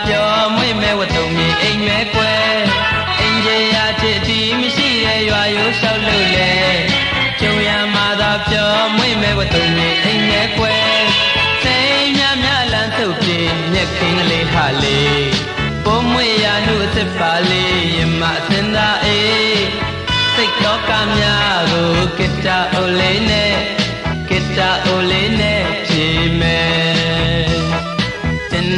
ပြောမွေးမဲဝတ်တုံမြေအိမ်မဲကွယ်အင်ကြီးရချစ်တီမရှိတဲ့ရွာရိုးလျှောက်လို့လေကျုံရမှာသာပြောမွေးမဲဝတ်တုံမြေအိမ်မဲကွယ်စိတ်များများလန်းသုတ်ပြေမြက်ခင်းကလေးဟာလေးပိုးမွေရနုအစ်စ်ပါလေးရမအစင်သာအေးစိတ်တော်ကများကိုကိတ္တာအိုလေးနဲ့ကိတ္တာအိုလေးနဲ့ဖြေမယ်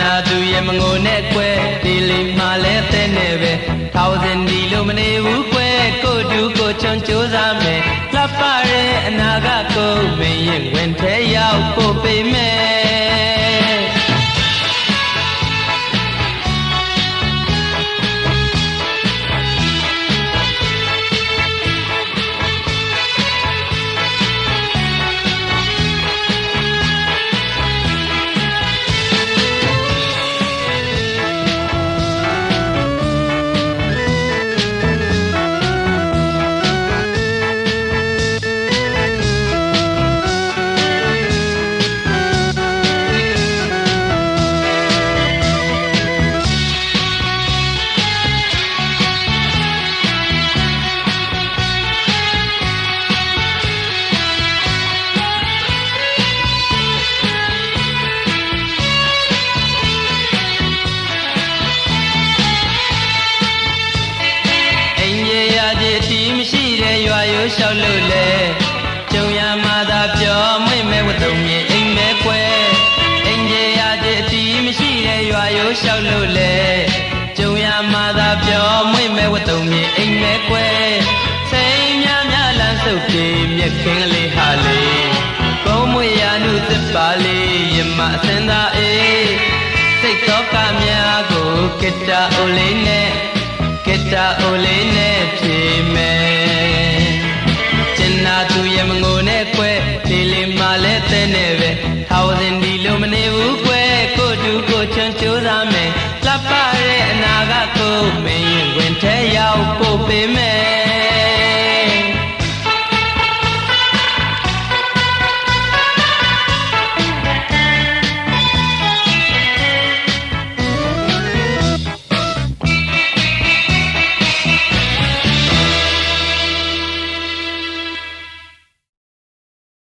နာသူရဲ့မငိုနဲ့ကွယ်ဒီလေးမှလည်းတဲ့နဲ့ပဲထောင်စင်ဒီလိုမနေဘူးကွယ်ကိုတူကိုချွန်ကြိုးစားမယ်လှပတဲ့အနာဂတ်ကိုမင်းရင်ဝင်ထဲရောက်ပို့ပေးမယ်ရှောက်လို့လေကျုံရမှာသာပြောမွေးမဲဝတ်တုံမြေအိမ်မဲကွယ်အင်ကြီးရတဲ့အတီးမရှိတဲ့ရွာရိုးရှောက်လို့လေကျုံရမှာသာပြောမွေးမဲဝတ်တုံမြေအိမ်မဲကွယ်စိတ်များများလန်းစုပ်ပြေမြက်ခင်းကလေးဟာလေးကုန်းမွေရနုသစ်ပါလေးရမအစင်သာအေးစိတ်တော်ကများကိုကိတ္တာအိုလေးနဲ့ကိတ္တာအိုလေးနဲ့